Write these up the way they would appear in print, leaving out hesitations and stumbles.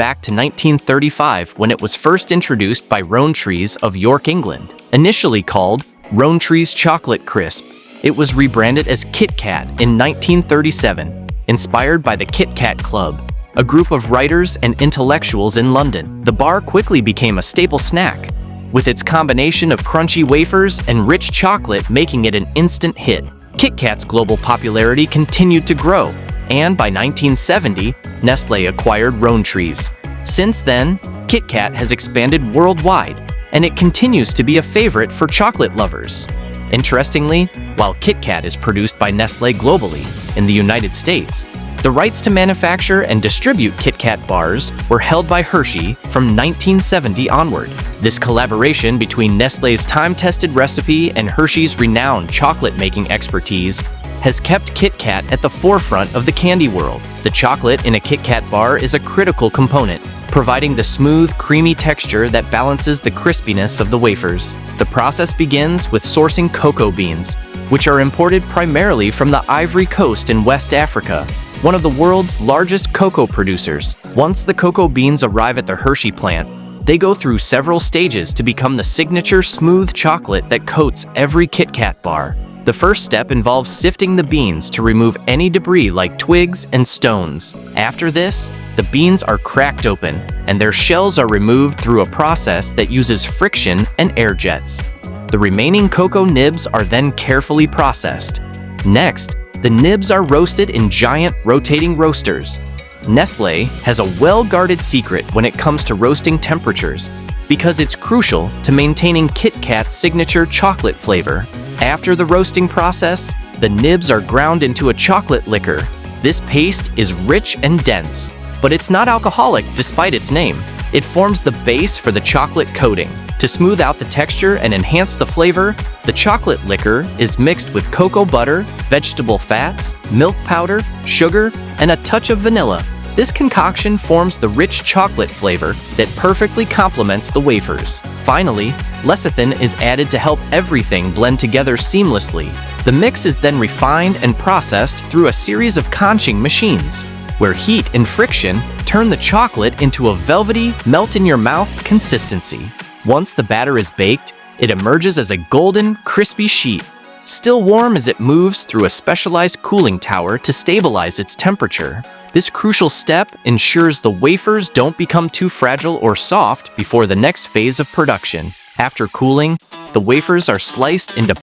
back to 1935 when it was first introduced by Rowntree's of York, England. Initially called Rowntree's Chocolate Crisp, it was rebranded as KitKat in 1937, inspired by the KitKat Club, a group of writers and intellectuals in London. The bar quickly became a staple snack, with its combination of crunchy wafers and rich chocolate making it an instant hit. KitKat's global popularity continued to grow, and by 1970, Nestlé acquired Rowntree's. Since then, KitKat has expanded worldwide, and it continues to be a favorite for chocolate lovers. Interestingly, while KitKat is produced by Nestlé globally, in the United States, the rights to manufacture and distribute KitKat bars were held by Hershey from 1970 onward. This collaboration between Nestlé's time-tested recipe and Hershey's renowned chocolate-making expertise has kept KitKat at the forefront of the candy world. The chocolate in a KitKat bar is a critical component, providing the smooth, creamy texture that balances the crispiness of the wafers. The process begins with sourcing cocoa beans, which are imported primarily from the Ivory Coast in West Africa, one of the world's largest cocoa producers. Once the cocoa beans arrive at the Hershey plant, they go through several stages to become the signature smooth chocolate that coats every KitKat bar. The first step involves sifting the beans to remove any debris like twigs and stones. After this, the beans are cracked open, and their shells are removed through a process that uses friction and air jets. The remaining cocoa nibs are then carefully processed. Next, the nibs are roasted in giant rotating roasters. Nestlé has a well-guarded secret when it comes to roasting temperatures, because it's crucial to maintaining KitKat's signature chocolate flavor. After the roasting process, the nibs are ground into a chocolate liquor. This paste is rich and dense, but it's not alcoholic despite its name. It forms the base for the chocolate coating. To smooth out the texture and enhance the flavor, the chocolate liquor is mixed with cocoa butter, vegetable fats, milk powder, sugar, and a touch of vanilla. This concoction forms the rich chocolate flavor that perfectly complements the wafers. Finally, lecithin is added to help everything blend together seamlessly. The mix is then refined and processed through a series of conching machines, where heat and friction turn the chocolate into a velvety, melt-in-your-mouth consistency. Once the batter is baked, it emerges as a golden, crispy sheet, still warm as it moves through a specialized cooling tower to stabilize its temperature. This crucial step ensures the wafers don't become too fragile or soft before the next phase of production. After cooling, the wafers are sliced into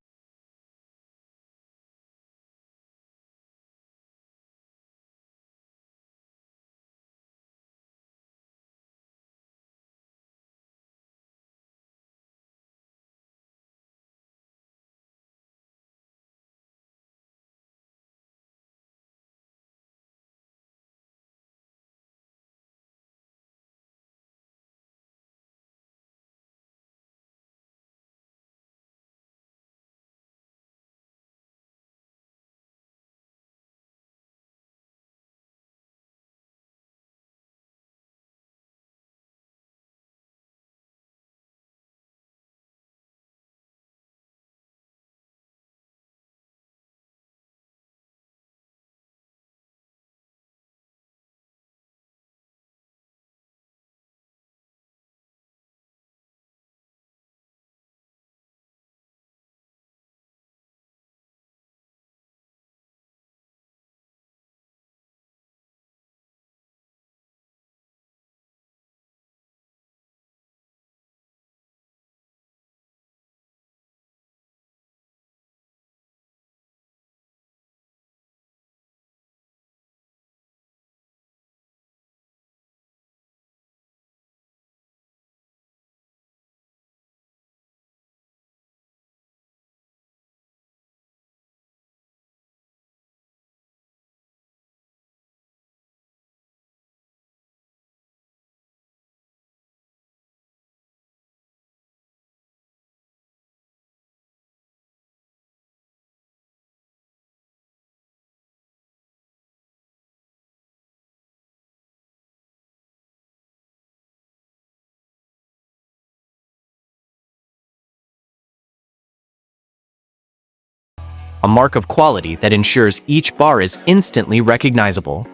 a mark of quality that ensures each bar is instantly recognizable.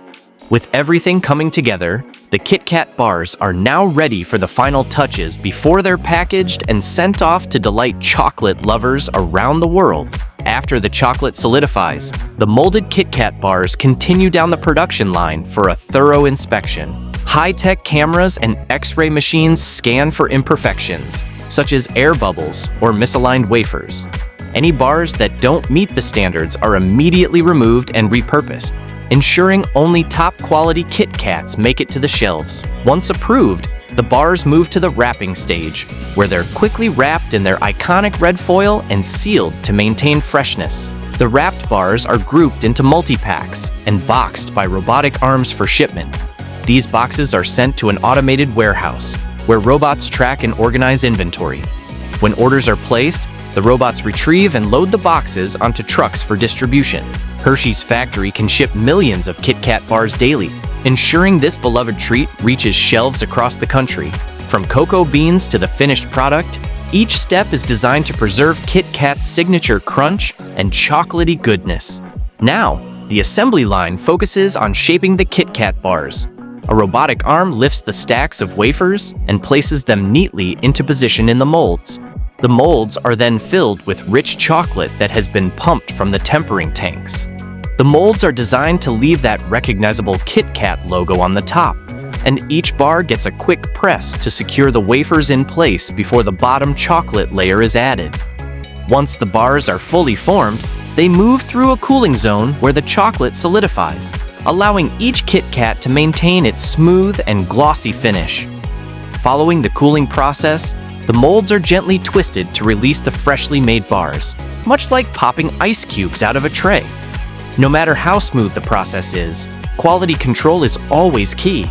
With everything coming together, The KitKat bars are now ready for the final touches before they're packaged and sent off to delight chocolate lovers around the world. After the chocolate solidifies, the molded KitKat bars continue down the production line for a thorough inspection. High-tech cameras and X-ray machines scan for imperfections, such as air bubbles or misaligned wafers. Any bars that don't meet the standards are immediately removed and repurposed, ensuring only top-quality KitKats make it to the shelves. Once approved, the bars move to the wrapping stage, where they're quickly wrapped in their iconic red foil and sealed to maintain freshness. The wrapped bars are grouped into multi-packs and boxed by robotic arms for shipment. These boxes are sent to an automated warehouse, where robots track and organize inventory. When orders are placed, the robots retrieve and load the boxes onto trucks for distribution. Hershey's factory can ship millions of KitKat bars daily, ensuring this beloved treat reaches shelves across the country. From cocoa beans to the finished product, each step is designed to preserve KitKat's signature crunch and chocolatey goodness. Now, the assembly line focuses on shaping the KitKat bars. A robotic arm lifts the stacks of wafers and places them neatly into position in the molds. The molds are then filled with rich chocolate that has been pumped from the tempering tanks. The molds are designed to leave that recognizable KitKat logo on the top, and each bar gets a quick press to secure the wafers in place before the bottom chocolate layer is added. Once the bars are fully formed, they move through a cooling zone where the chocolate solidifies, allowing each KitKat to maintain its smooth and glossy finish. Following the cooling process, the molds are gently twisted to release the freshly made bars, much like popping ice cubes out of a tray. No matter how smooth the process is, quality control is always key.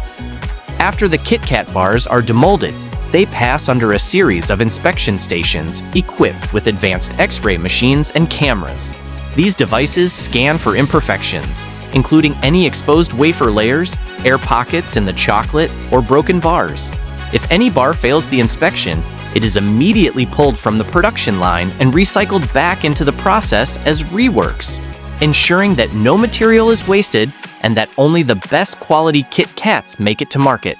After the KitKat bars are demolded, they pass under a series of inspection stations equipped with advanced X-ray machines and cameras. These devices scan for imperfections, including any exposed wafer layers, air pockets in the chocolate, or broken bars. If any bar fails the inspection, it is immediately pulled from the production line and recycled back into the process as reworks, ensuring that no material is wasted and that only the best quality KitKats make it to market.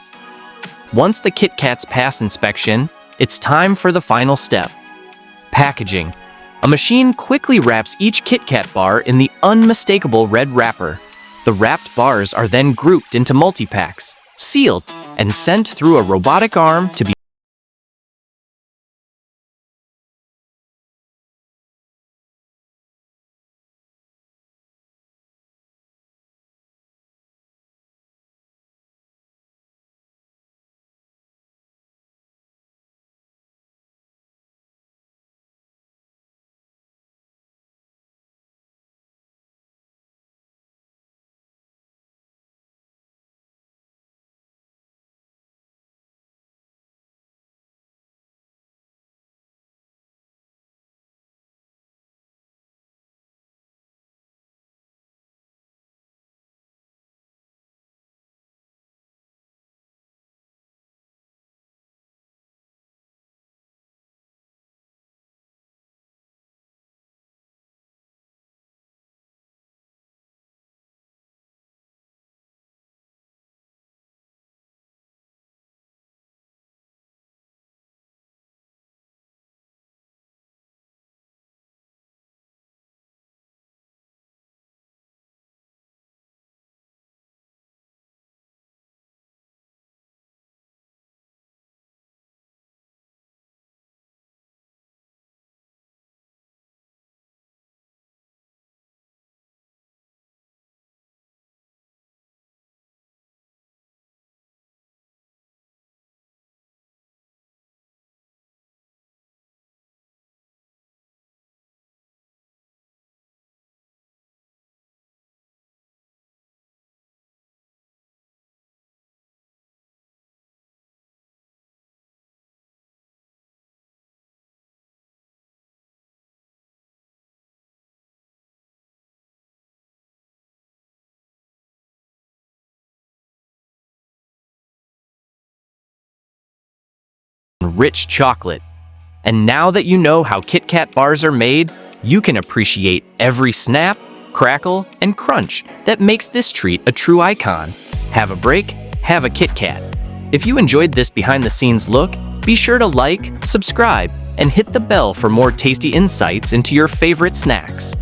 Once the KitKats pass inspection, it's time for the final step: packaging. A machine quickly wraps each KitKat bar in the unmistakable red wrapper. The wrapped bars are then grouped into multi-packs, sealed, and sent through a robotic arm to be rich chocolate. And now that you know how KitKat bars are made, you can appreciate every snap, crackle, and crunch that makes this treat a true icon. Have a break, have a KitKat. If you enjoyed this behind-the-scenes look, be sure to like, subscribe, and hit the bell for more tasty insights into your favorite snacks.